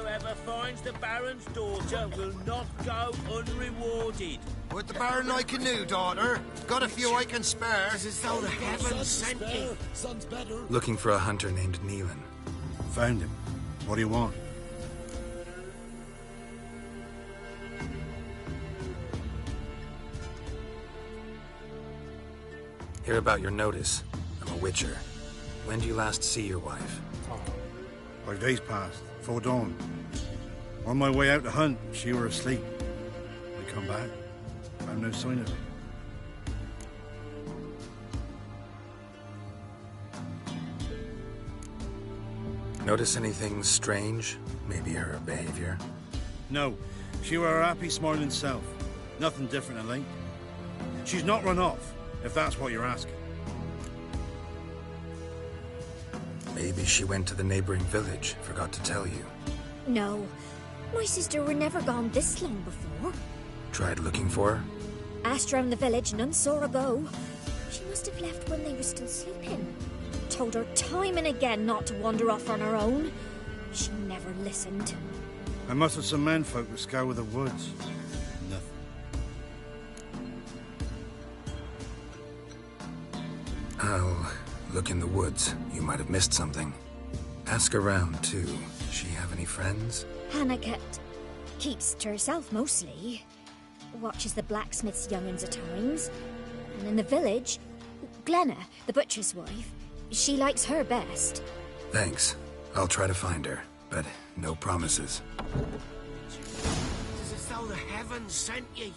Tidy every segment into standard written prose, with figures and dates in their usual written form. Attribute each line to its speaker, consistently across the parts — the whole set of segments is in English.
Speaker 1: Whoever finds the Baron's daughter will not go unrewarded.
Speaker 2: With the Baron I canoe, daughter. Got a few I can spare.
Speaker 1: It's as though the heavens sent you.
Speaker 3: Son's better.
Speaker 4: Looking for a hunter named Neelan.
Speaker 5: Found him. What do you want?
Speaker 4: Hear about your notice. I'm a witcher. When do you last see your wife?
Speaker 5: 5 days passed, before dawn. On my way out to hunt, she were asleep. I come back, found no sign of her.
Speaker 4: Notice anything strange? Maybe her behavior?
Speaker 5: No, she were her happy, smiling self. Nothing different, I think. She's not run off, if that's what you're asking.
Speaker 4: Maybe she went to the neighboring village, forgot to tell you.
Speaker 6: No. My sister were never gone this long before.
Speaker 4: Tried looking for her?
Speaker 6: Asked round the village, none saw her go. She must have left when they were still sleeping. Told her time and again not to wander off on her own. She never listened.
Speaker 5: I must have some menfolk that scour the woods. Nothing.
Speaker 4: I'll look in the woods. You might have missed something. Ask around, too. She have any friends?
Speaker 6: Hannah keeps to herself mostly. Watches the blacksmith's young'uns at times. And in the village, Glenna, the butcher's wife, she likes her best.
Speaker 4: Thanks. I'll try to find her, but no promises.
Speaker 1: It's as though the heavens sent ye.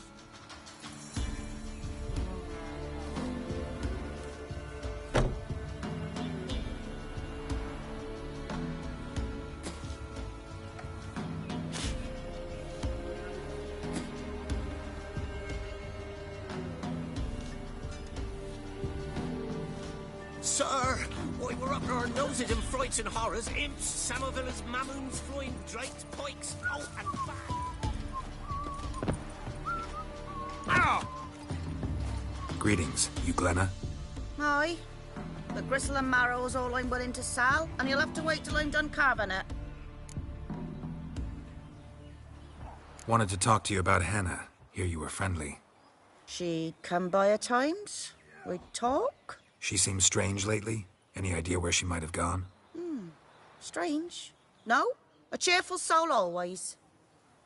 Speaker 1: Sir, we were up to our noses in frights and horrors. Imps, Samovillas, Mamoons, flying drakes, pikes, oh, and back. Ow!
Speaker 4: Greetings, you Glenna?
Speaker 7: Aye. The gristle and marrow's all I'm willing to sell, and you'll have to wait till I'm done carving it.
Speaker 4: Wanted to talk to you about Hannah. Hear you were friendly.
Speaker 7: She come by at times. We'd talk.
Speaker 4: She seems strange lately. Any idea where she might have gone?
Speaker 7: Strange. No, a cheerful soul always.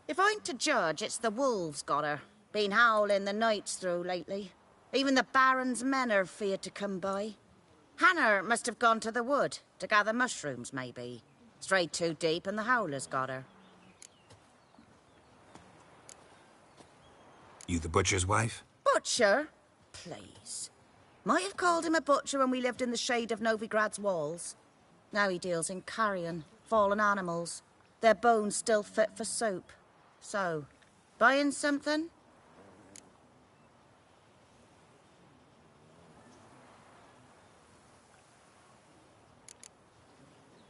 Speaker 7: If I'm to judge, it's the wolves got her. Been howling the nights through lately. Even the Baron's men are feared to come by. Hannah must have gone to the wood to gather mushrooms, maybe. Strayed too deep and the howlers got her.
Speaker 4: You the butcher's wife?
Speaker 7: Butcher? Please. Might have called him a butcher when we lived in the shade of Novigrad's walls. Now he deals in carrion, fallen animals. Their bones still fit for soup. So, buying something?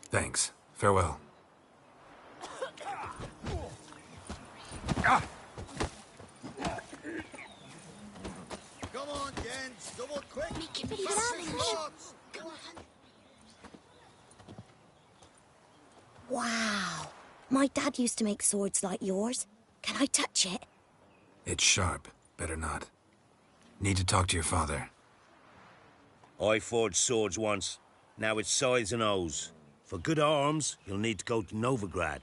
Speaker 4: Thanks. Farewell.
Speaker 3: Come on, gents. Double quick.
Speaker 6: Make it really
Speaker 3: Lots.
Speaker 6: Wow. My dad used to make swords like yours. Can I touch it?
Speaker 4: It's sharp. Better not. Need to talk to your father.
Speaker 1: I forged swords once. Now it's size and O's. For good arms, you'll need to go to Novigrad.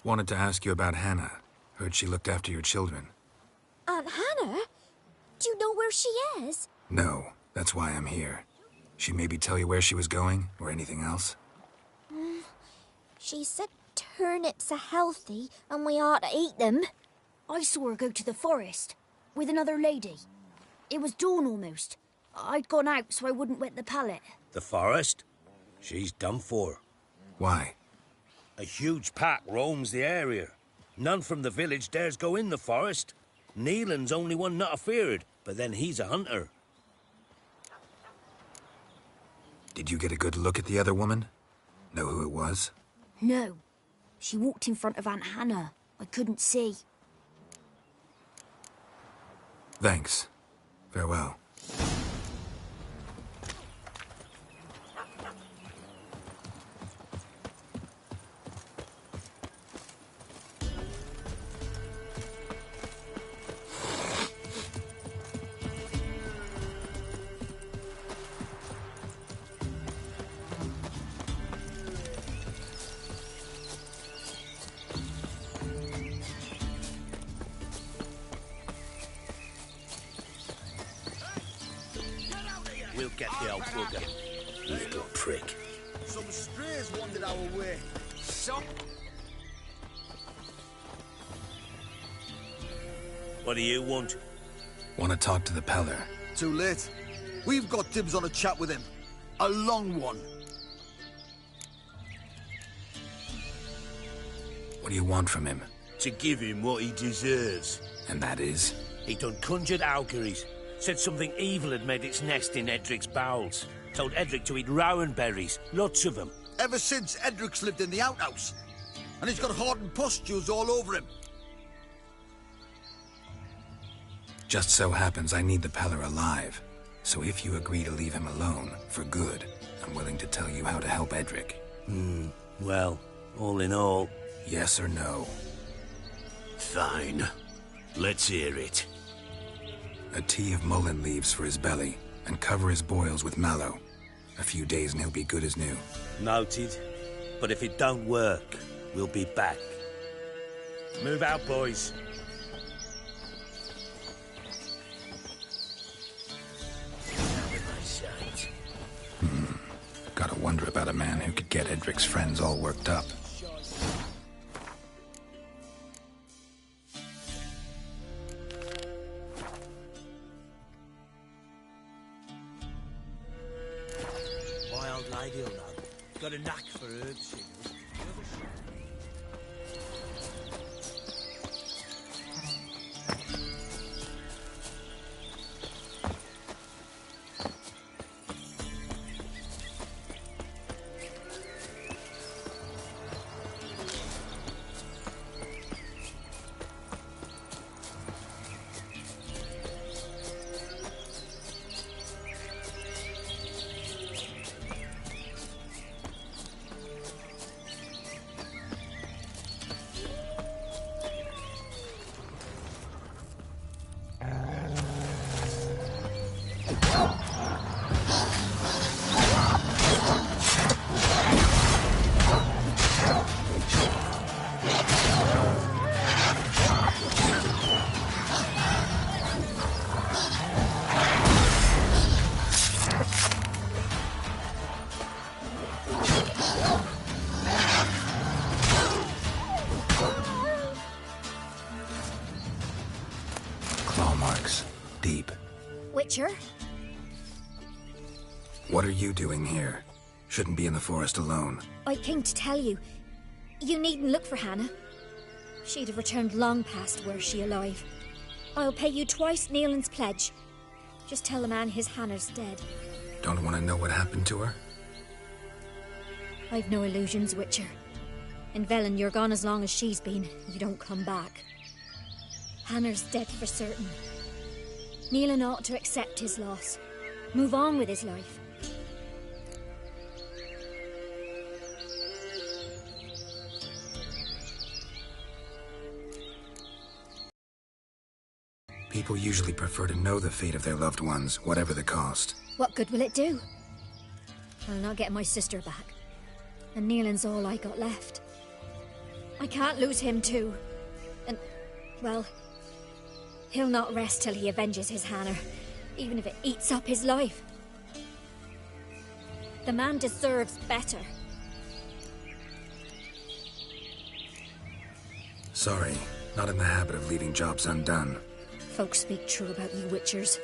Speaker 4: Wanted to ask you about Hannah. Heard she looked after your children.
Speaker 6: Aunt Hannah? Do you know where she is?
Speaker 4: No, that's why I'm here. She maybe tell you where she was going, or anything else?
Speaker 6: She said turnips are healthy and we ought to eat them.
Speaker 8: I saw her go to the forest with another lady. It was dawn almost. I'd gone out so I wouldn't wet the pallet.
Speaker 1: The forest? She's done for.
Speaker 4: Why?
Speaker 1: A huge pack roams the area. None from the village dares go in the forest. Neelan's only one not afeared, but then he's a hunter.
Speaker 4: Did you get a good look at the other woman? Know who it was?
Speaker 8: No. She walked in front of Aunt Hannah. I couldn't see.
Speaker 4: Thanks. Farewell.
Speaker 1: the old bugger. Little prick.
Speaker 3: Some strays wandered our way.
Speaker 1: Some... What do you want?
Speaker 4: Want to talk to the Peller.
Speaker 3: Too late. We've got dibs on a chat with him. A long one.
Speaker 4: What do you want from him?
Speaker 1: To give him what he deserves.
Speaker 4: And that is?
Speaker 1: He done conjured auguries. Said something evil had made its nest in Edric's bowels. Told Edric to eat rowan berries, lots of them.
Speaker 3: Ever since Edric's lived in the outhouse. And he's got hardened pustules all over him.
Speaker 4: Just so happens I need the Peller alive. So if you agree to leave him alone, for good, I'm willing to tell you how to help Edric.
Speaker 1: Well, all in all...
Speaker 4: Yes or no?
Speaker 1: Fine. Let's hear it.
Speaker 4: A tea of mullein leaves for his belly, and cover his boils with mallow. A few days and he'll be good as new.
Speaker 1: Noted. But if it don't work, we'll be back. Move out, boys.
Speaker 4: Gotta wonder about a man who could get Edric's friends all worked up.
Speaker 1: My old lady'll know. Got a knack for herbs, she does.
Speaker 6: Witcher?
Speaker 4: What are you doing here? Shouldn't be in the forest alone.
Speaker 6: I came to tell you. You needn't look for Hannah. She'd have returned long past were she alive. I'll pay you twice Nealon's pledge. Just tell the man his Hannah's dead.
Speaker 4: Don't want to know what happened to her?
Speaker 6: I've no illusions, Witcher. In Velen, you're gone as long as she's been. You don't come back. Hannah's dead for certain. Nealon ought to accept his loss. Move on with his life.
Speaker 4: People usually prefer to know the fate of their loved ones, whatever the cost.
Speaker 6: What good will it do? I'll not get my sister back. And Nealon's all I got left. I can't lose him too. And, well, he'll not rest till he avenges his Hannah, even if it eats up his life. The man deserves better.
Speaker 4: Sorry, not in the habit of leaving jobs undone.
Speaker 6: Folks speak true about you Witchers.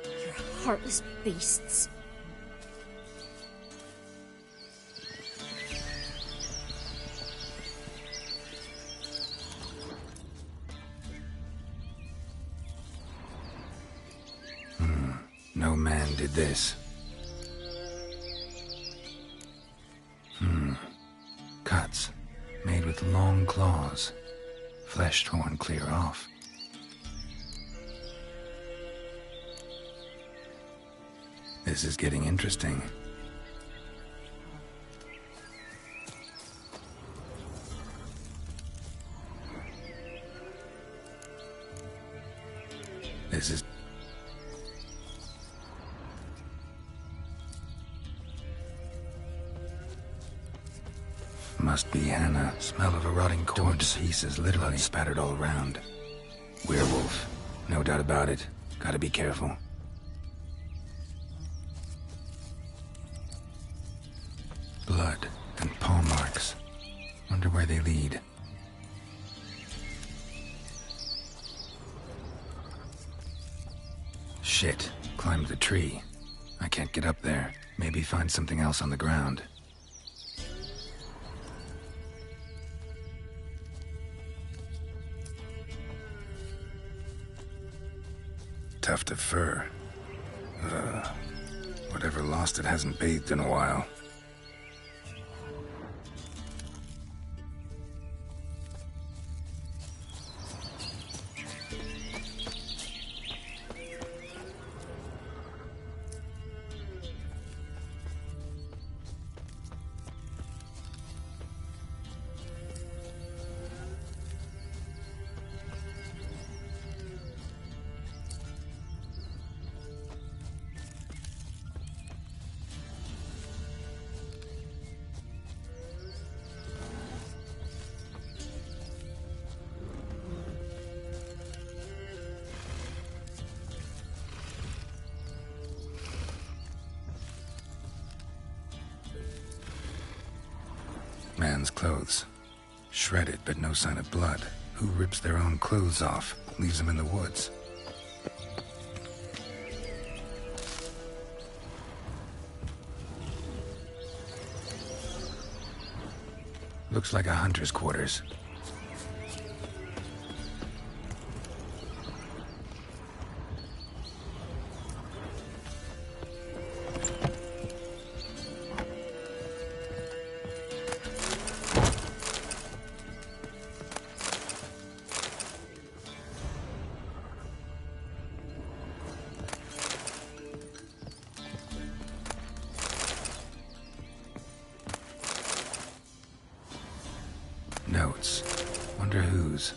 Speaker 6: You're heartless beasts.
Speaker 4: No man did this. Cuts, made with long claws. Flesh torn clear off. This is getting interesting. This is... Must be Hannah. Smell of a rotting corpse. Torn to pieces, literally spattered all around. Werewolf. No doubt about it. Gotta be careful. Blood and paw marks. Wonder where they lead. Shit. Climbed the tree. I can't get up there. Maybe find something else on the ground. Tuft of fur. Whatever lost it hasn't bathed in a while. Man's clothes. Shredded, but no sign of blood. Who rips their own clothes off, leaves them in the woods? Looks like a hunter's quarters. Notes. Wonder whose.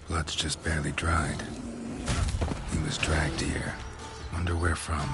Speaker 4: Blood's just barely dried. He was dragged here. Wonder where from.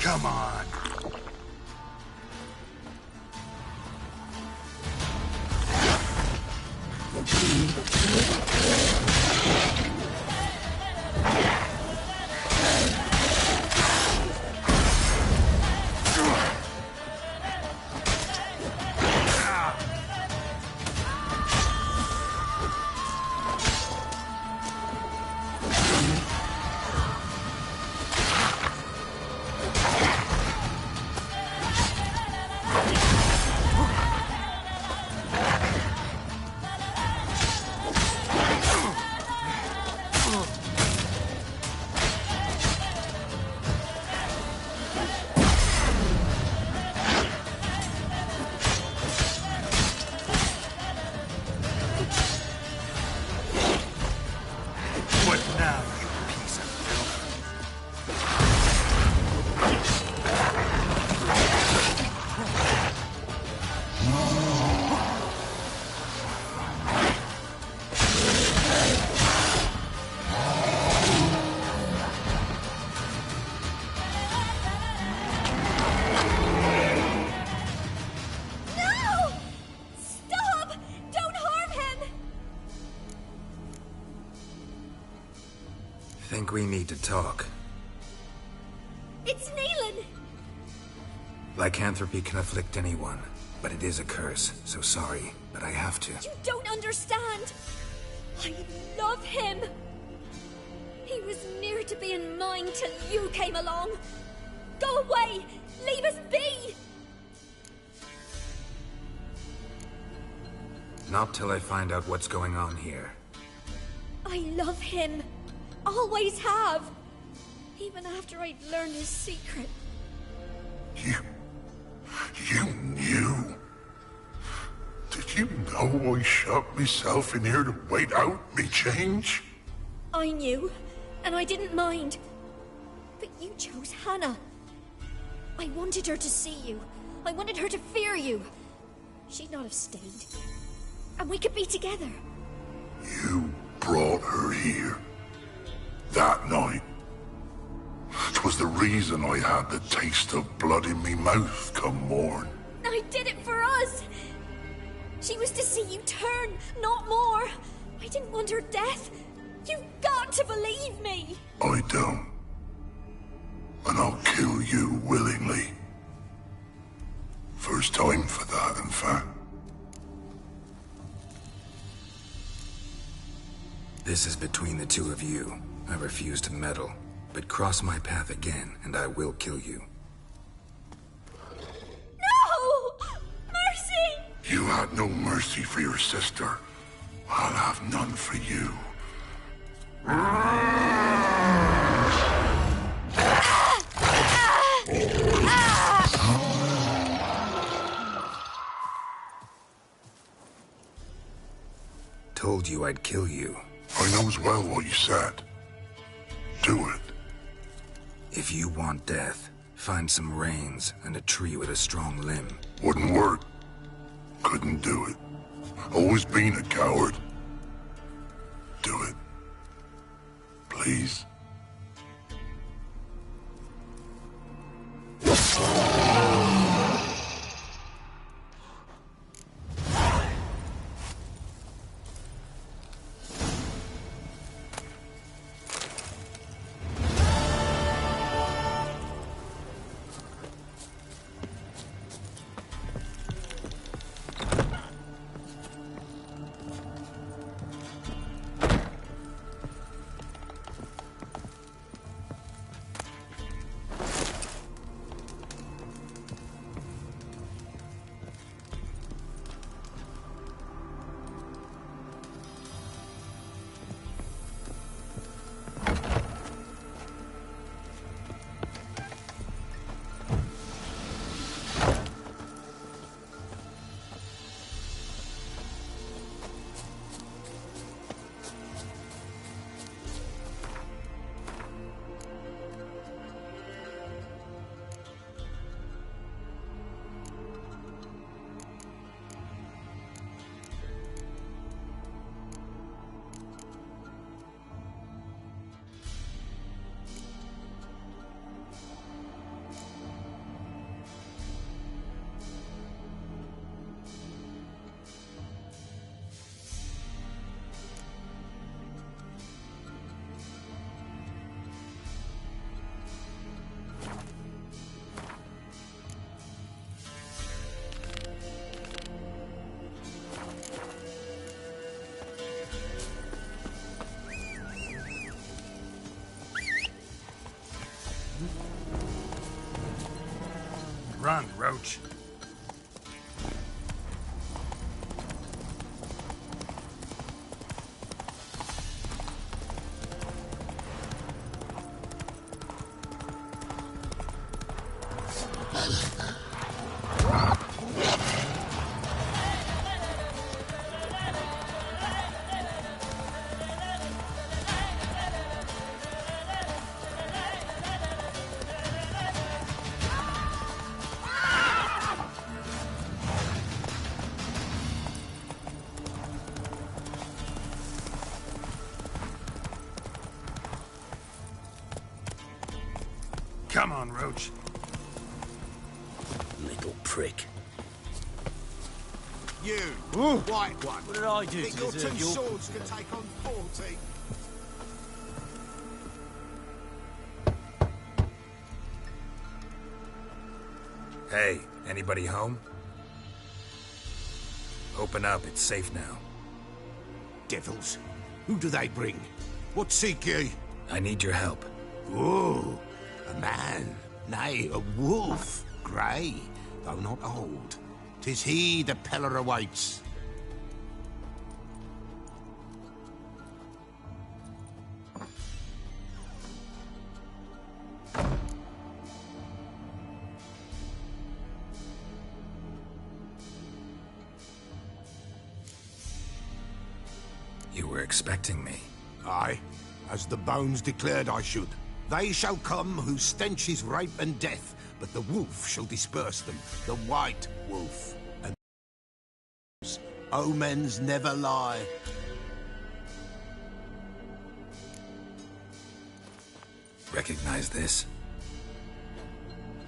Speaker 4: Come on.
Speaker 6: No! Stop! Don't harm him!
Speaker 4: Think we need to talk.
Speaker 6: It's Neelan!
Speaker 4: Lycanthropy can afflict anyone, but it is a curse, so sorry, but I have to.
Speaker 6: You don't understand! I love him! He was near to being mine till you came along! Go away! Leave us be!
Speaker 4: Not till I find out what's going on here.
Speaker 6: I love him. Always have. Even after I'd learned his secret.
Speaker 9: You knew? Did you know I shut myself in here to wait out me change?
Speaker 6: I knew, and I didn't mind. But you chose Hannah. I wanted her to see you. I wanted her to fear you. She'd not have stayed. And we could be together.
Speaker 9: You brought her here. That night. 'Twas the reason I had the taste of blood in me mouth come morn.
Speaker 6: I did it for us. She was to see you turn, not more. I didn't want her death. You've got to believe me.
Speaker 9: I don't. And I'll kill you willingly. First time for that, in fact.
Speaker 4: This is between the two of you. I refuse to meddle, but cross my path again, and I will kill you.
Speaker 6: No! Mercy!
Speaker 9: You had no mercy for your sister. I'll have none for you.
Speaker 4: Told you I'd kill you.
Speaker 9: I knows well what you said. Do it.
Speaker 4: If you want death, find some reins and a tree with a strong limb.
Speaker 9: Wouldn't work. Couldn't do it. Always been a coward. Do it. Please.
Speaker 4: Run, Roach. Come on, Roach.
Speaker 1: Little prick.
Speaker 2: You, white one.
Speaker 10: What did I do
Speaker 2: Think
Speaker 10: to
Speaker 2: your two
Speaker 10: deserve your...
Speaker 2: swords can take on 40?
Speaker 4: Hey, anybody home? Open up, it's safe now.
Speaker 11: Devils. Who do they bring? What seek ye?
Speaker 4: I need your help.
Speaker 11: Oh, a man. Nay, a wolf. Grey, though not old. 'Tis he the Peller awaits.
Speaker 4: You were expecting me.
Speaker 11: Aye, as the bones declared I should. They shall come whose stench is rape and death, but the wolf shall disperse them, the white wolf. And omens never lie.
Speaker 4: Recognize this?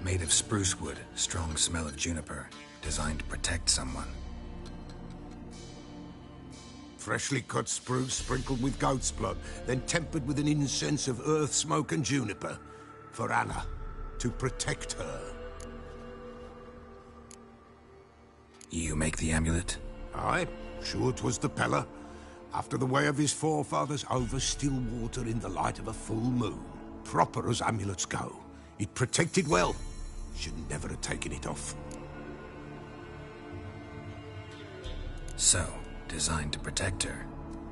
Speaker 4: Made of spruce wood, strong smell of juniper, designed to protect someone.
Speaker 11: Freshly cut spruce sprinkled with goat's blood, then tempered with an incense of earth, smoke and juniper. For Anna, to protect her.
Speaker 4: You make the amulet?
Speaker 11: Aye, sure 'twas the Peller. After the way of his forefathers, over still water in the light of a full moon. Proper as amulets go. It protected well. Should never have taken it off.
Speaker 4: So, designed to protect her.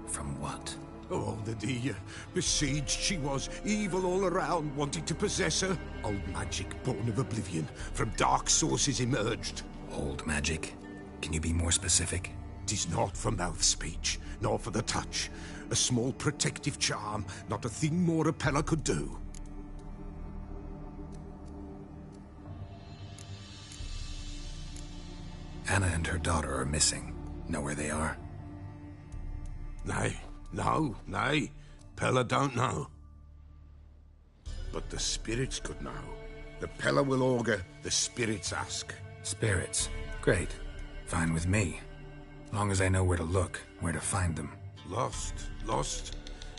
Speaker 4: From what?
Speaker 11: Oh, the dear. Besieged she was, evil all around, wanting to possess her. Old magic, born of oblivion, from dark sources emerged.
Speaker 4: Old magic? Can you be more specific?
Speaker 11: 'Tis not for mouth speech, nor for the touch. A small protective charm, not a thing more a Peller could do.
Speaker 4: Anna and her daughter are missing. Know where they are?
Speaker 11: Nay, nay. Peller don't know. But the spirits could know. The Peller will augur, the spirits ask.
Speaker 4: Spirits. Great. Fine with me. Long as I know where to look, where to find them.
Speaker 11: Lost,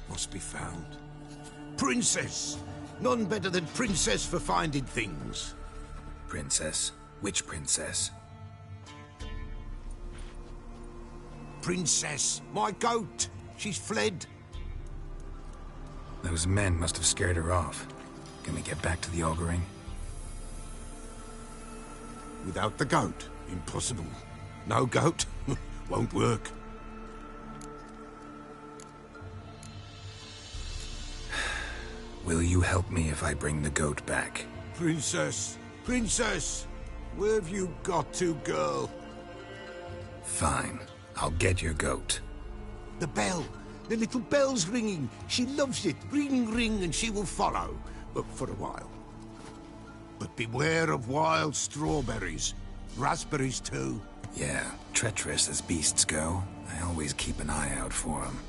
Speaker 11: must be found. Princess! None better than Princess for finding things.
Speaker 4: Princess? Which princess?
Speaker 11: Princess, my goat! She's fled.
Speaker 4: Those men must have scared her off. Can we get back to the auguring?
Speaker 11: Without the goat, impossible. No goat, won't work.
Speaker 4: Will you help me if I bring the goat back?
Speaker 11: Princess, where have you got to, girl?
Speaker 4: Fine. I'll get your goat.
Speaker 11: The bell. The little bell's ringing. She loves it. Ring, ring, and she will follow. But for a while. But beware of wild strawberries. Raspberries, too.
Speaker 4: Yeah, treacherous as beasts go. I always keep an eye out for them.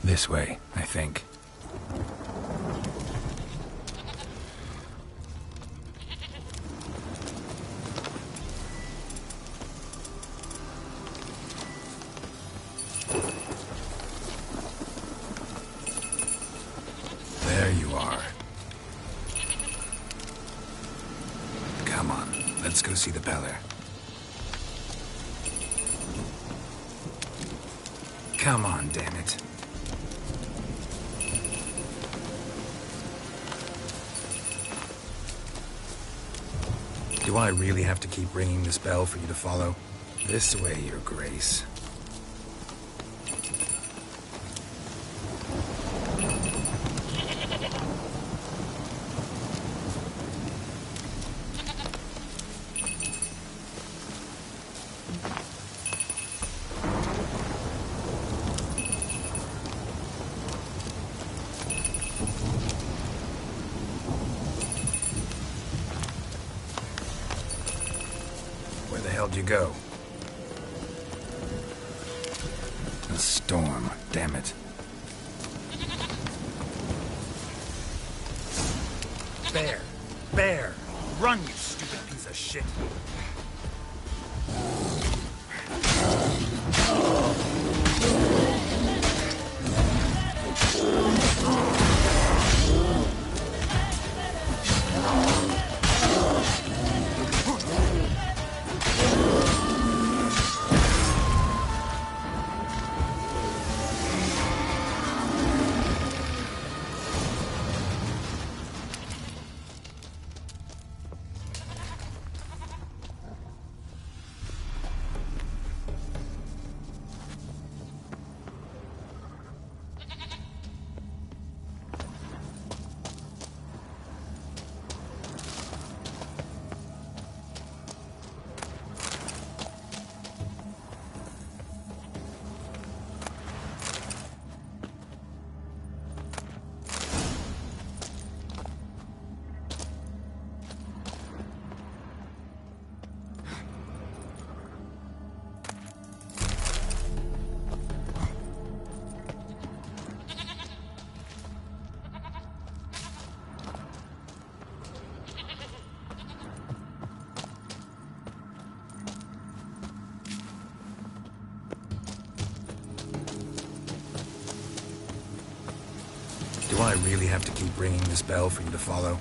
Speaker 4: This way, I think. There you are. Come on, let's go see the Peller. Come on, damn it. Do I really have to keep ringing this bell for you to follow? This way, Your Grace. Where the hell did you go? A storm, damn it. Bear! Bear! Run, you stupid piece of shit! Do I really have to keep ringing this bell for you to follow?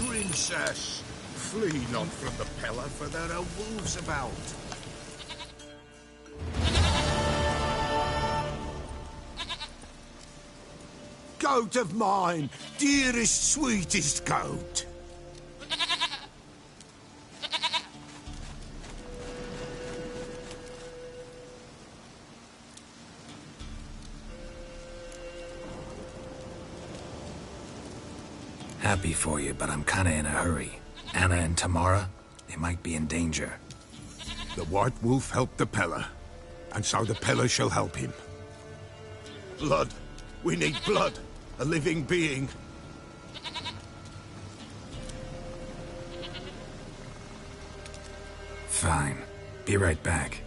Speaker 11: Princess, flee not from the Pellar, for there are wolves about. Goat of mine, dearest, sweetest goat.
Speaker 4: Happy for you, but I'm kinda in a hurry. Anna and Tamara, they might be in danger.
Speaker 11: The White Wolf helped the Pellar, and so the Pellar shall help him. Blood. We need blood. A living being.
Speaker 4: Fine. Be right back.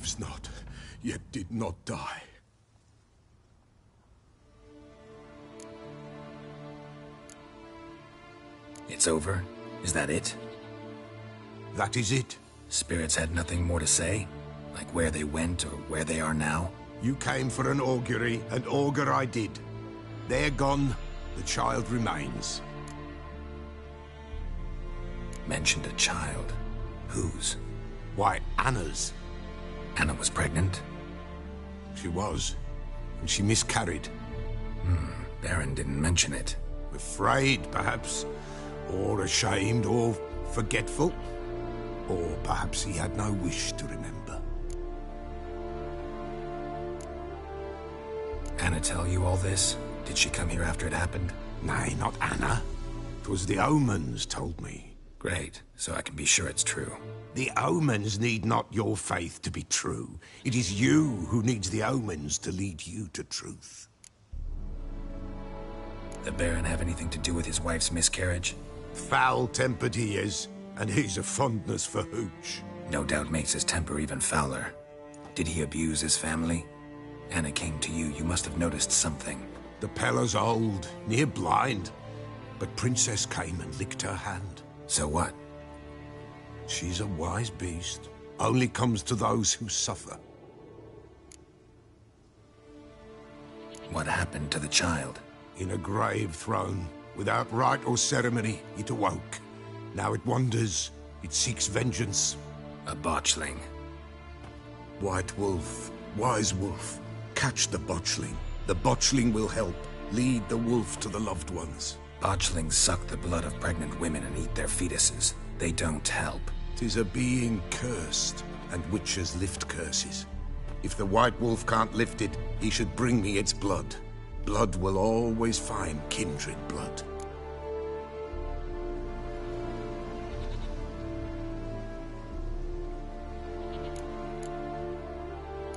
Speaker 11: lives not, yet did not die.
Speaker 4: It's over? Is that it?
Speaker 11: That is it.
Speaker 4: Spirits had nothing more to say? Like where they went or where they are now?
Speaker 11: You came for an augury, and augur I did. They're gone, the child remains.
Speaker 4: Mentioned a child. Whose?
Speaker 11: Why, Anna's.
Speaker 4: Anna was pregnant?
Speaker 11: She was, and she miscarried.
Speaker 4: Baron didn't mention it.
Speaker 11: Afraid, perhaps, or ashamed, or forgetful. Or perhaps he had no wish to remember.
Speaker 4: Anna tell you all this? Did she come here after it happened?
Speaker 11: Nay, not Anna. 'Twas the omens told me.
Speaker 4: Great, so I can be sure it's true.
Speaker 11: The omens need not your faith to be true. It is you who needs the omens to lead you to truth.
Speaker 4: The Baron have anything to do with his wife's miscarriage?
Speaker 11: Foul-tempered he is, and he's a fondness for hooch.
Speaker 4: No doubt makes his temper even fouler. Did he abuse his family? Anna came to you, you must have noticed something.
Speaker 11: The Pella's old, near blind, but Princess came and licked her hand.
Speaker 4: So what?
Speaker 11: She's a wise beast. Only comes to those who suffer.
Speaker 4: What happened to the child?
Speaker 11: In a grave thrown, without rite or ceremony, it awoke. Now it wanders, it seeks vengeance.
Speaker 4: A botchling.
Speaker 11: White Wolf, wise wolf, catch the botchling. The botchling will help, lead the wolf to the loved ones.
Speaker 4: Botchlings suck the blood of pregnant women and eat their fetuses. They don't help.
Speaker 11: 'Tis a being cursed, and witches lift curses. If the White Wolf can't lift it, he should bring me its blood. Blood will always find kindred blood.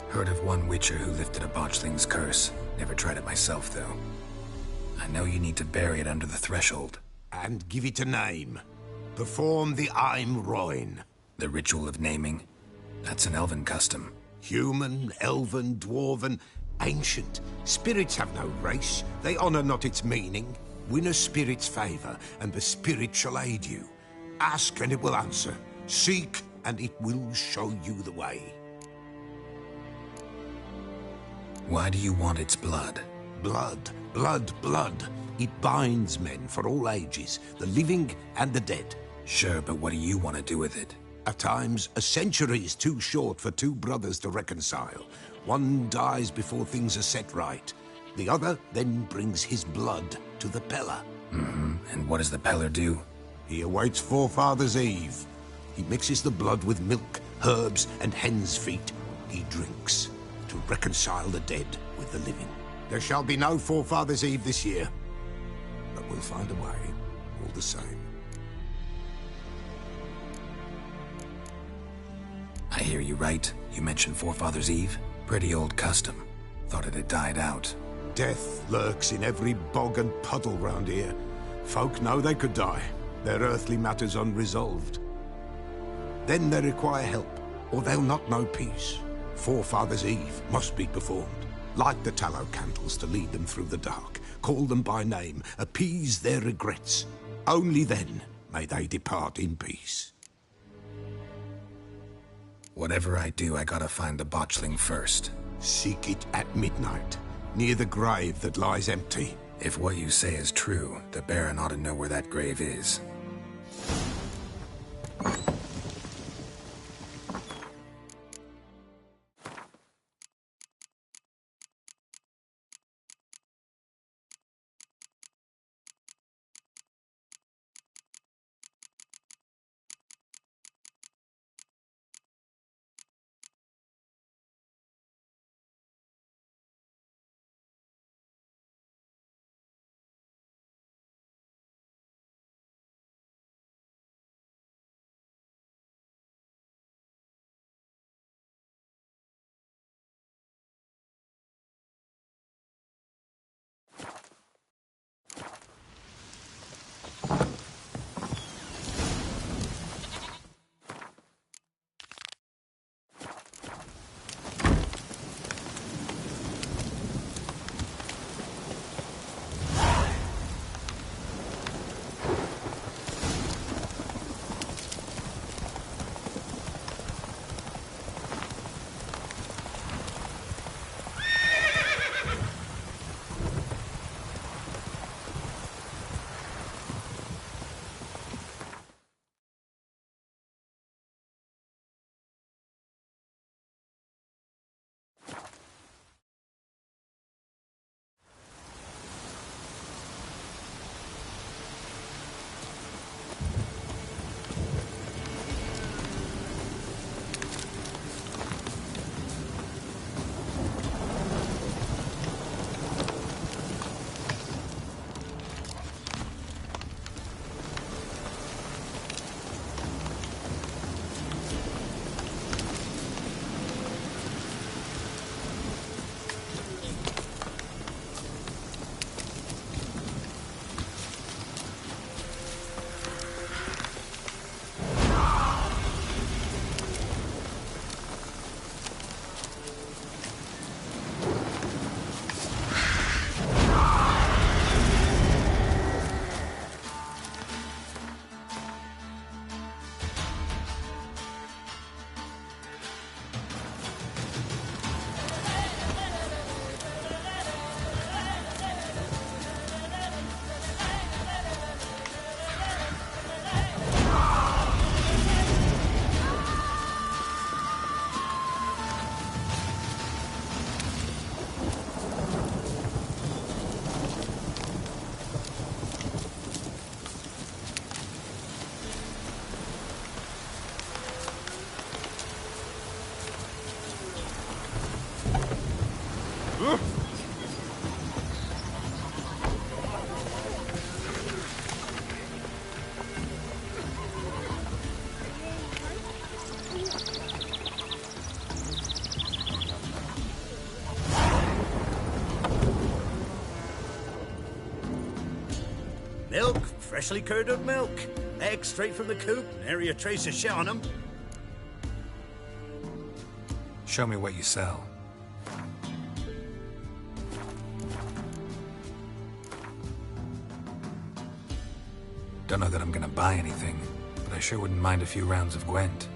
Speaker 4: Heard of one witcher who lifted a botchling's curse. Never tried it myself, though. I know you need to bury it under the threshold.
Speaker 11: And give it a name. Perform the Aim Roin.
Speaker 4: The ritual of naming? That's an elven custom.
Speaker 11: Human, elven, dwarven, ancient. Spirits have no race. They honor not its meaning. Win a spirit's favor, and the spirit shall aid you. Ask, and it will answer. Seek, and it will show you the way.
Speaker 4: Why do you want its blood?
Speaker 11: Blood, blood, blood. It binds men for all ages, the living and the dead.
Speaker 4: Sure, but what do you want to do with it?
Speaker 11: At times, a century is too short for two brothers to reconcile. One dies before things are set right. The other then brings his blood to the Pella.
Speaker 4: And what does the Peller do?
Speaker 11: He awaits Forefather's Eve. He mixes the blood with milk, herbs, and hen's feet. He drinks to reconcile the dead with the living. There shall be no Forefather's Eve this year, but we'll find a way, all the same.
Speaker 4: I hear you right. You mentioned Forefather's Eve? Pretty old custom. Thought it had died out.
Speaker 11: Death lurks in every bog and puddle round here. Folk know they could die, their earthly matters unresolved. Then they require help, or they'll not know peace. Forefather's Eve must be performed. Light the tallow candles to lead them through the dark. Call them by name, appease their regrets. Only then may they depart in peace.
Speaker 4: Whatever I do, I gotta find the botchling first.
Speaker 11: Seek it at midnight, near the grave that lies empty.
Speaker 4: If what you say is true, the Baron ought to know where that grave is.
Speaker 10: Milk, freshly curdled milk. Eggs straight from the coop, nary a trace of shit on them.
Speaker 4: Show me what you sell. Don't know that I'm gonna buy anything, but I sure wouldn't mind a few rounds of Gwent.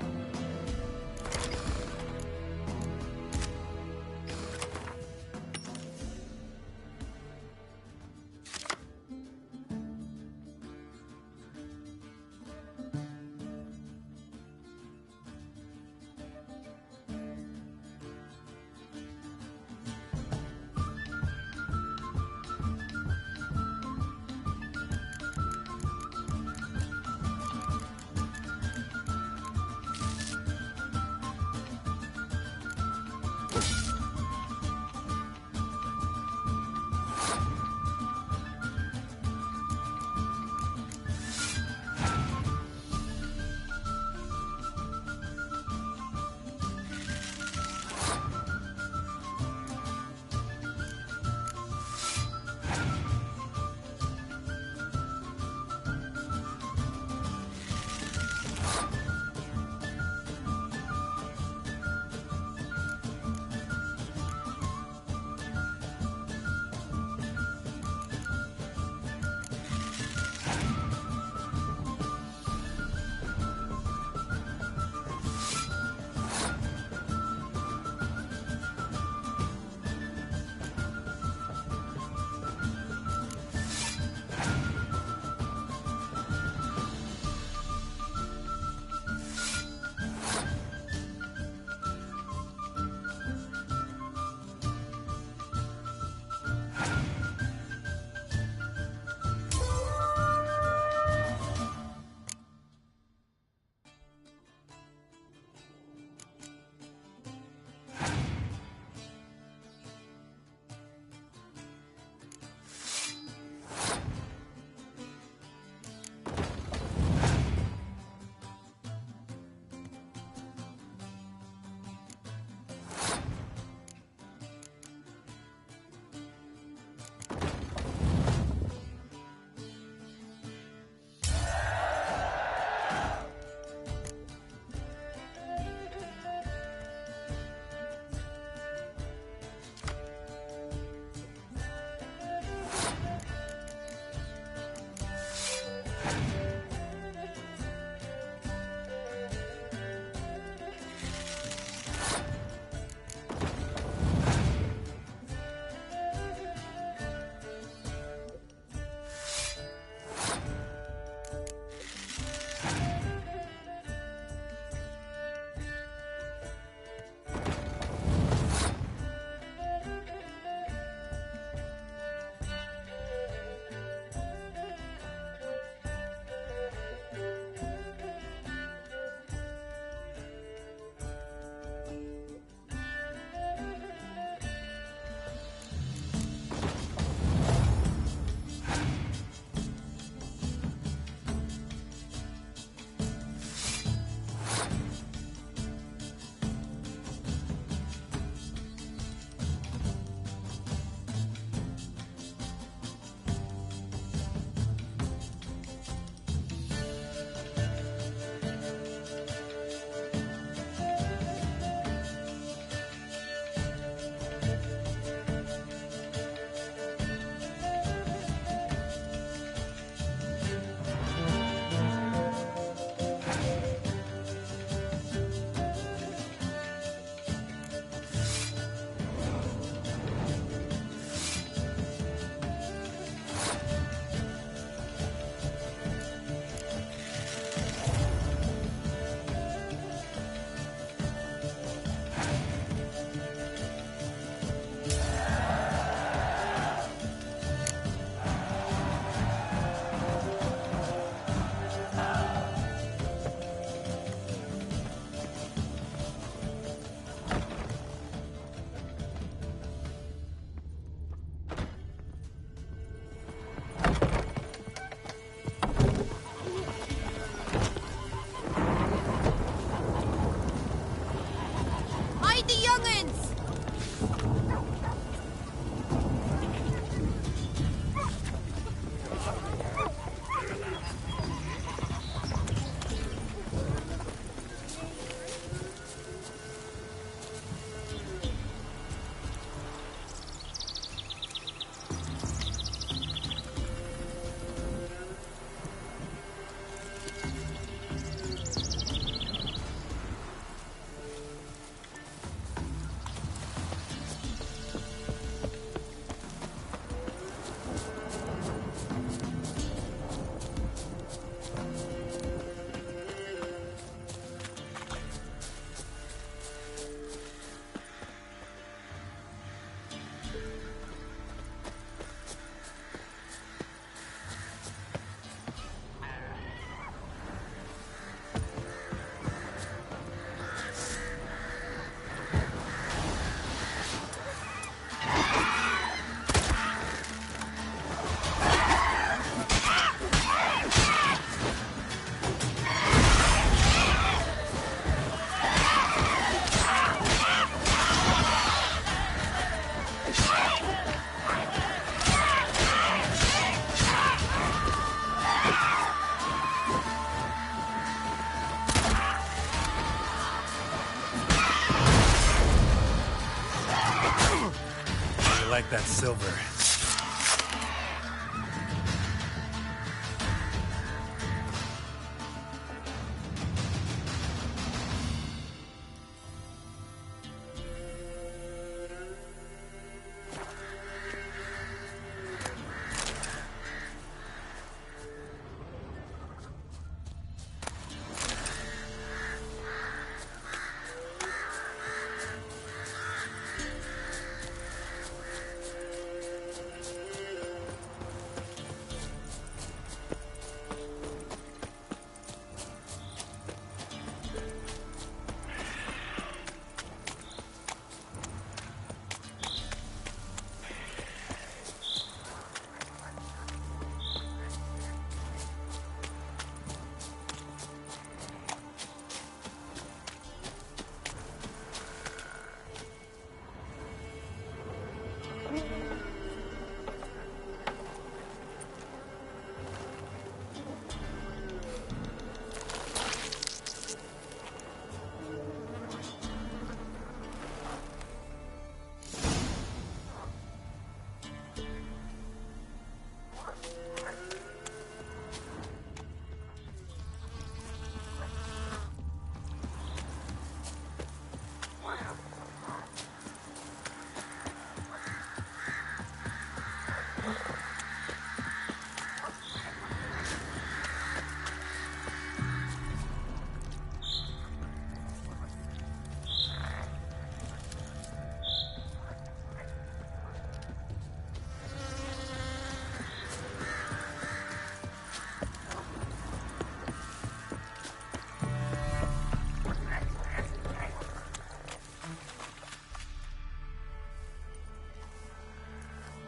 Speaker 4: like that silver.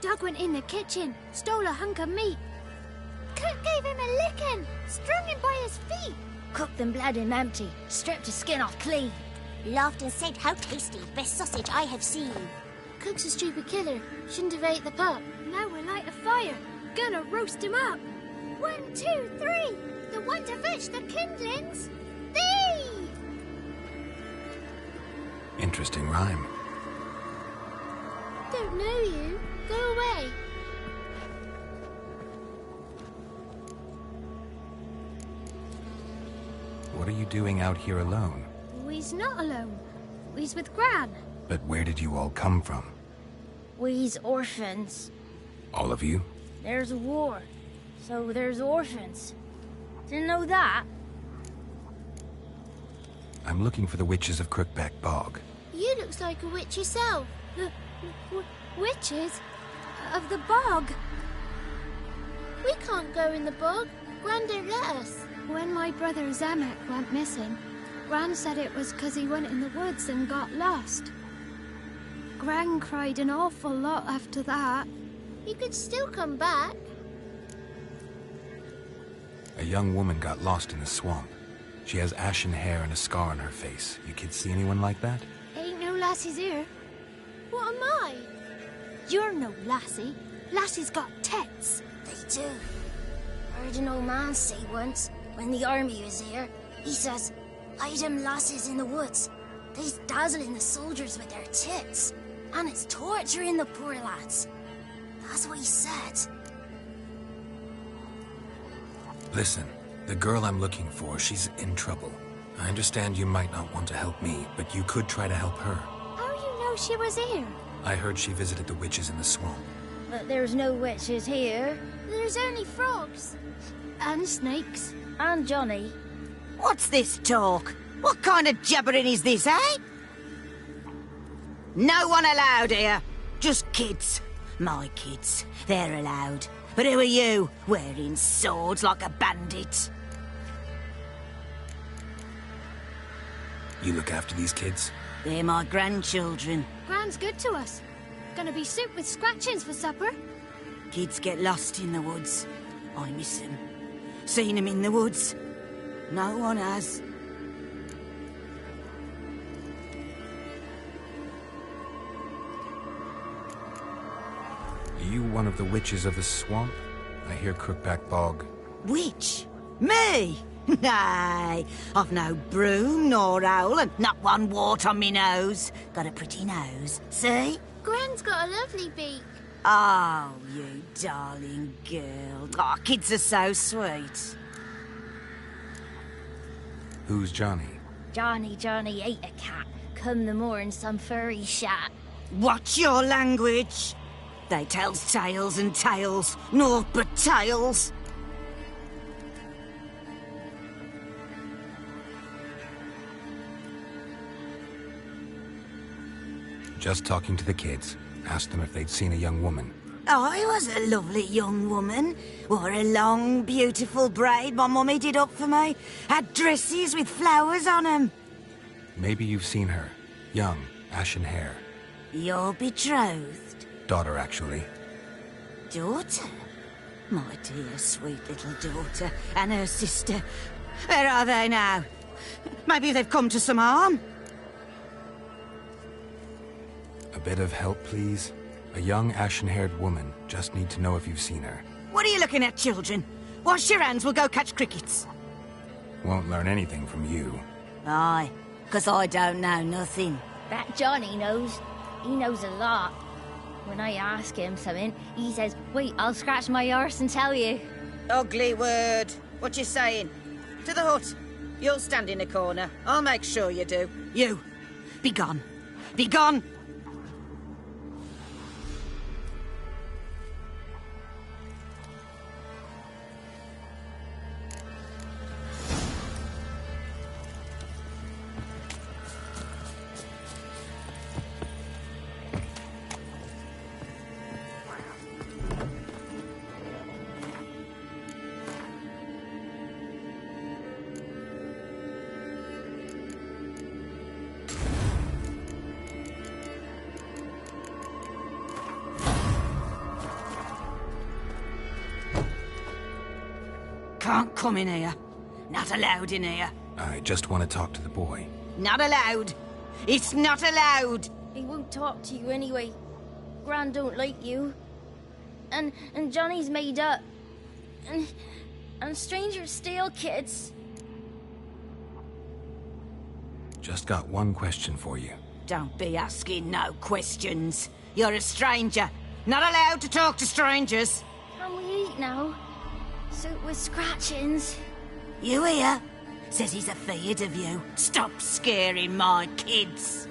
Speaker 12: Doug went in the kitchen, stole a hunk of meat. Cook gave him a licking, strung him by his feet.
Speaker 8: Cooked them blood and empty, stripped his skin off clean.
Speaker 13: Laughed and said, "How tasty, best sausage I have seen."
Speaker 12: Cook's a stupid killer, shouldn't have ate the pup. Now we'll light a fire, gonna roast him up. 1, 2, 3, the one to fetch the kindlings. Thee!
Speaker 4: Interesting rhyme.
Speaker 12: Don't know you. Go away.
Speaker 4: What are you doing out here alone?
Speaker 12: We's not alone. We's with Gran.
Speaker 4: But where did you all come from?
Speaker 8: We's orphans.
Speaker 4: All of you?
Speaker 8: There's a war, so there's orphans. Didn't know that?
Speaker 4: I'm looking for the witches of Crookback Bog.
Speaker 12: You looks like a witch yourself. Witches? Of the bog? We can't go in the bog. Gran don't let us. When my brother Zamek went missing, Gran said it was 'cause he went in the woods and got lost. Gran cried an awful lot after that. You could still come back.
Speaker 4: A young woman got lost in the swamp. She has ashen hair and a scar on her face. You kids see anyone like that?
Speaker 12: Ain't no lassies here. What am I? You're no lassie. Lassie's got tits.
Speaker 13: They do. I heard an old man say once, when the army was here, he says, "Hide them lasses in the woods. They's dazzling the soldiers with their tits, and it's torturing the poor lads." That's what he said.
Speaker 4: Listen, the girl I'm looking for, she's in trouble. I understand you might not want to help me, but you could try to help her.
Speaker 12: How you know she was here?
Speaker 4: I heard she visited the witches in the swamp.
Speaker 8: But there's no witches here.
Speaker 12: There's only frogs. And snakes.
Speaker 8: And Johnny.
Speaker 7: What's this talk? What kind of jabbering is this, eh? No one allowed here. Just kids. My kids. They're allowed. But who are you, wearing swords like a bandit?
Speaker 4: You look after these kids?
Speaker 7: They're my grandchildren.
Speaker 12: Gran's good to us. Gonna be soup with scratchings for supper.
Speaker 7: Kids get lost in the woods. I miss them. Seen them in the woods. No one has.
Speaker 4: Are you one of the witches of the swamp? I hear Crookback Bog.
Speaker 7: Witch? Me? Nay, I've no broom nor owl and not one wart on me nose. Got a pretty nose, see?
Speaker 12: Gran's got a lovely beak.
Speaker 7: Oh, you darling girl. Oh, kids are so sweet.
Speaker 4: Who's Johnny?
Speaker 13: Johnny ate a cat. Come the more in some furry shat.
Speaker 7: Watch your language. They tells tales and tales, naught but tales.
Speaker 4: Just talking to the kids. Asked them if they'd seen a young woman.
Speaker 7: I was a lovely young woman. Wore a long, beautiful braid my mummy did up for me. Had dresses with flowers on 'em.
Speaker 4: Maybe you've seen her. Young, ashen hair.
Speaker 7: Your betrothed?
Speaker 4: Daughter, actually.
Speaker 7: Daughter? My dear, sweet little daughter. And her sister. Where are they now? Maybe they've come to some harm?
Speaker 4: A bit of help, please? A young, ashen-haired woman. Just need to know if you've seen her.
Speaker 7: What are you looking at, children? Wash your hands, we'll go catch crickets.
Speaker 4: Won't learn anything from you.
Speaker 7: Aye, 'cause I don't know nothing.
Speaker 13: That Johnny knows. He knows a lot. When I ask him something, he says, wait, I'll scratch my arse and tell you.
Speaker 7: Ugly word. What you saying? To the hut. You'll stand in a corner. I'll make sure you do. You, be gone. Be gone! Can't come in here. Not allowed in here.
Speaker 4: I just want to talk to the boy.
Speaker 7: Not allowed. It's not allowed.
Speaker 13: He won't talk to you anyway. Gran don't like you. And Johnny's made up. And strangers steal kids.
Speaker 4: Just got one question for you.
Speaker 7: Don't be asking no questions. You're a stranger. Not allowed to talk to strangers.
Speaker 13: Can we eat now? Soup with scratchings.
Speaker 7: You hear? Says he's afeard of you. Stop scaring my kids.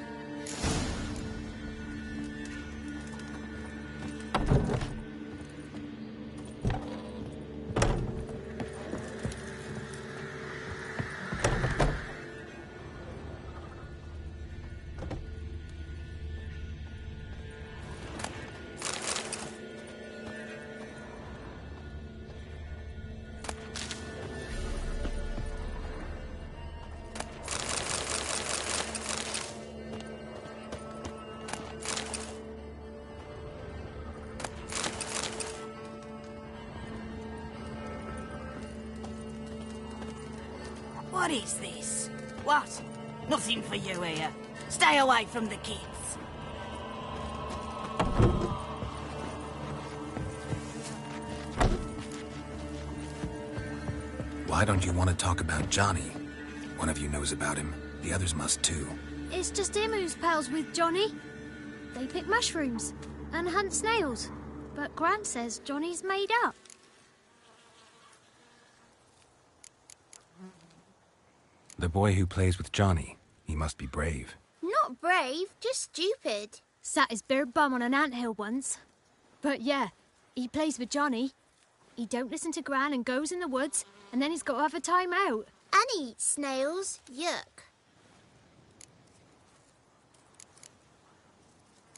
Speaker 7: What is this? What? Nothing for you here. Stay away from the kids.
Speaker 4: Why don't you want to talk about Johnny? One of you knows about him. The others must too.
Speaker 12: It's just him who's pals with Johnny. They pick mushrooms and hunt snails. But Gran says Johnny's made up.
Speaker 4: The boy who plays with Johnny. He must be brave.
Speaker 12: Not brave, just stupid. Sat his bare bum on an anthill once. But yeah, he plays with Johnny. He don't listen to Gran and goes in the woods, and then he's got to have a time out.
Speaker 14: And he eats snails. Yuck.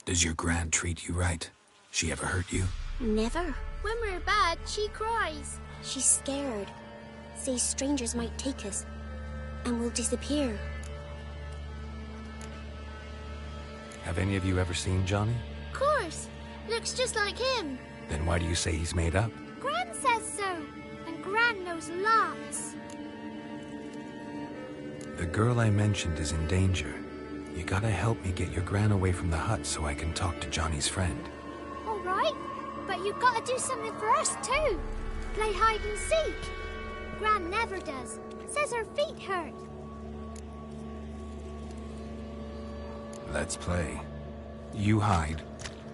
Speaker 4: Does your Gran treat you right? She ever hurt you?
Speaker 14: Never.
Speaker 12: When we're bad, she cries.
Speaker 14: She's scared. Says strangers might take us. And we'll disappear.
Speaker 4: Have any of you ever seen Johnny?
Speaker 12: Of course. Looks just like him.
Speaker 4: Then why do you say he's made up?
Speaker 12: Gran says so. And Gran knows lots.
Speaker 4: The girl I mentioned is in danger. You gotta help me get your Gran away from the hut so I can talk to Johnny's friend.
Speaker 12: All right. But you've got to do something for us too. Play hide and seek. Gran never does. Says her feet hurt.
Speaker 4: Let's play. You hide,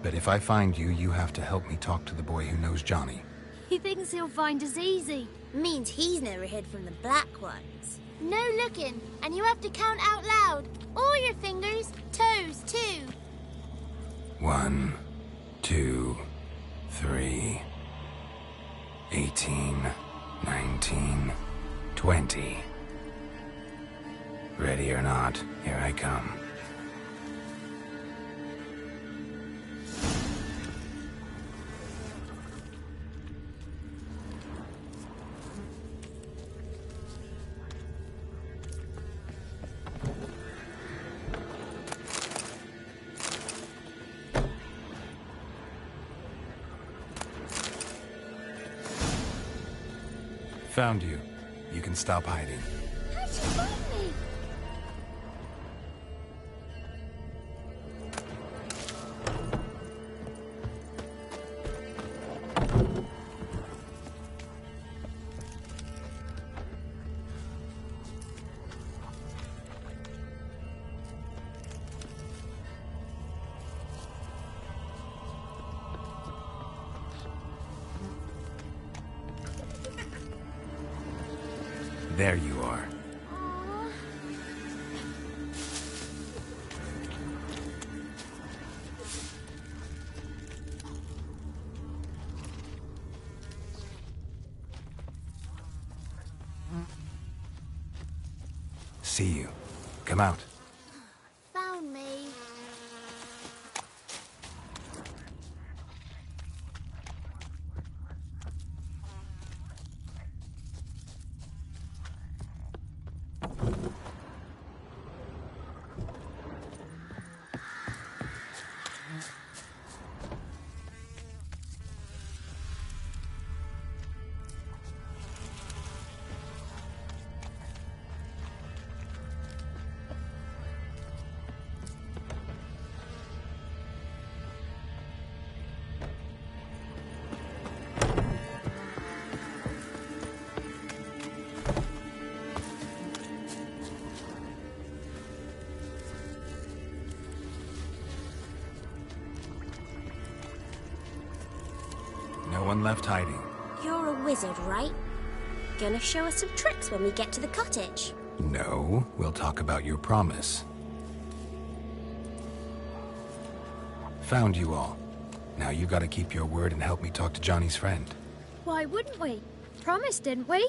Speaker 4: But if I find you, you have to help me talk to the boy who knows Johnny.
Speaker 12: He thinks he'll find us easy.
Speaker 14: Means he's never hid from the black ones.
Speaker 12: No looking, and you have to count out loud. All your fingers, toes too.
Speaker 4: 1, 2, 3, 18, 19, 20. Ready or not, here I come. Found you. You can stop hiding.
Speaker 12: How'd you find me?
Speaker 4: There you are. See you. Come out.
Speaker 12: Found me.
Speaker 4: No one left hiding.
Speaker 14: You're a wizard, right? Gonna show us some tricks when we get to the cottage.
Speaker 4: No, we'll talk about your promise. Found you all. Now you gotta keep your word and help me talk to Johnny's friend.
Speaker 12: Why wouldn't we? Promised, didn't we?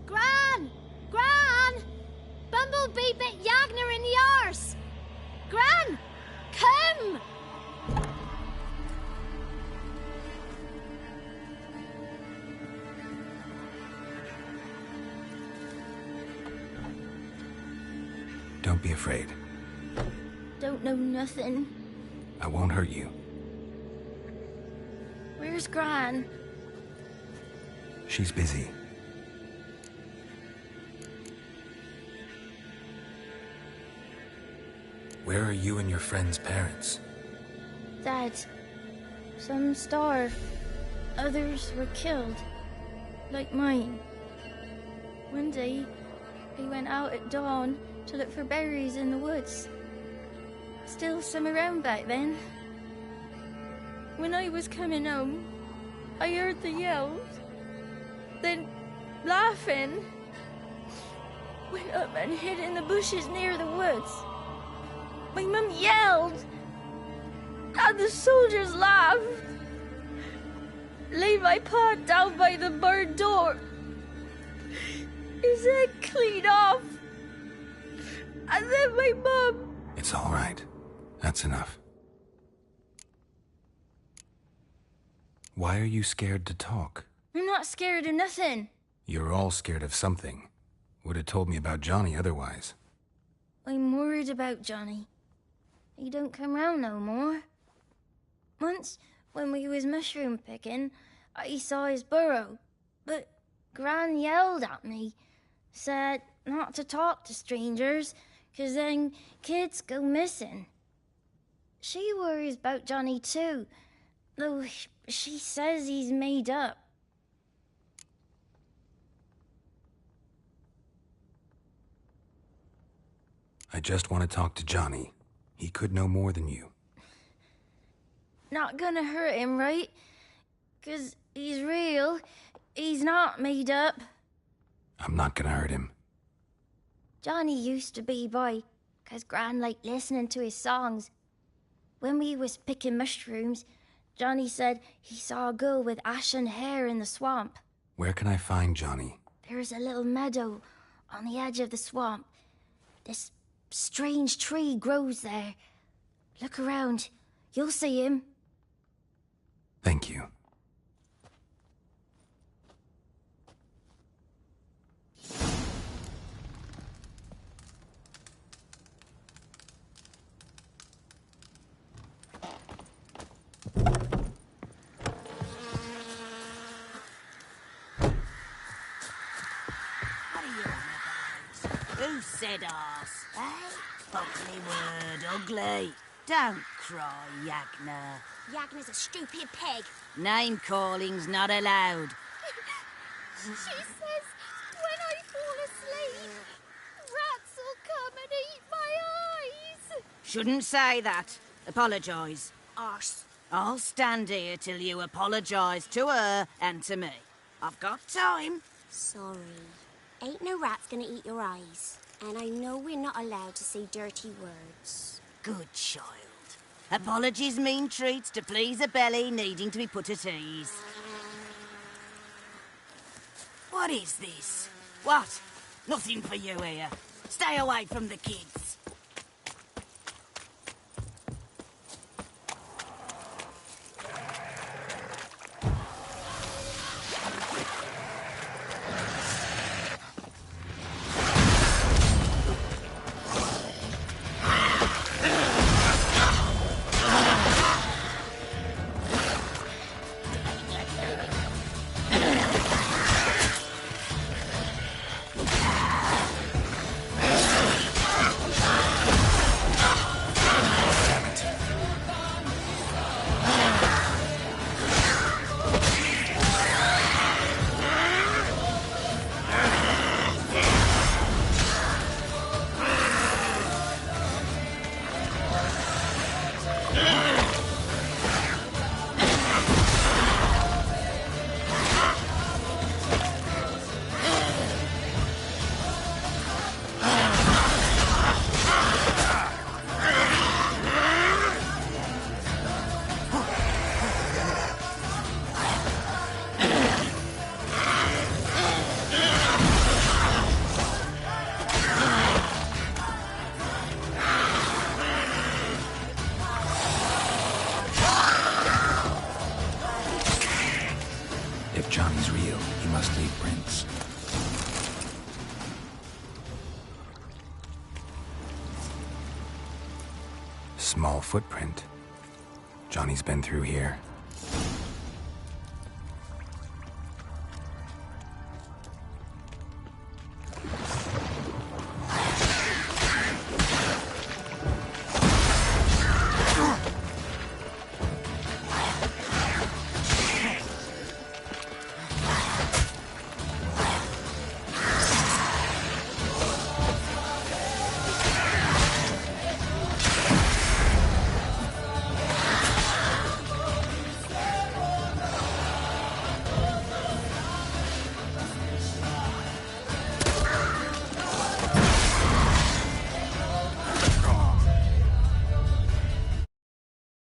Speaker 12: Gran! Gran! Bumblebee bit Yagner in the arse! Gran! Come!
Speaker 4: Don't be afraid.
Speaker 12: Don't know nothing.
Speaker 4: I won't hurt you.
Speaker 12: Where's Gran?
Speaker 4: She's busy. Where are you and your friend's parents?
Speaker 12: Dad. Some starved. Others were killed. Like mine. One day, he went out at dawn to look for berries in the woods. Still some around back then. When I was coming home, I heard the yells. Then, laughing, went up and hid in the bushes near the woods. My mum yelled, and the soldiers laughed. Laid my pa down by the barn door. His head clean off. And then my mum...
Speaker 4: It's all right. That's enough. Why are you scared to talk?
Speaker 12: I'm not scared of nothing.
Speaker 4: You're all scared of something. Would have told me about Johnny otherwise.
Speaker 12: I'm worried about Johnny. He don't come round no more. Once, when we was mushroom picking, I saw his burrow. But Gran yelled at me, said not to talk to strangers, 'cause then kids go missing. She worries about Johnny too, though she says he's made up.
Speaker 4: I just want to talk to Johnny. He could know more than you.
Speaker 12: Not gonna hurt him, right? 'Cause he's real. He's not made up.
Speaker 4: I'm not gonna hurt him.
Speaker 12: Johnny used to be boy, 'cause Gran liked listening to his songs. When we was picking mushrooms, Johnny said he saw a girl with ashen hair in the swamp.
Speaker 4: Where can I find Johnny?
Speaker 12: There's a little meadow on the edge of the swamp. This strange tree grows there. Look around. You'll see him.
Speaker 4: Thank you.
Speaker 7: Who said arse, eh? Ugly word, ugly. Don't cry, Yagna.
Speaker 14: Yagna's a stupid pig.
Speaker 7: Name calling's not allowed.
Speaker 12: She says when I fall asleep, rats will come and eat my eyes.
Speaker 7: Shouldn't say that. Apologise.
Speaker 14: Arse.
Speaker 7: I'll stand here till you apologise to her and to me. I've got time.
Speaker 14: Sorry. Ain't no rat's gonna eat your eyes. And I know we're not allowed to say dirty words.
Speaker 7: Good child. Apologies mean treats to please a belly needing to be put at ease. What is this? What? Nothing for you here. Stay away from the kids.
Speaker 4: If Johnny's real, he must leave prints. Small footprint. Johnny's been through here.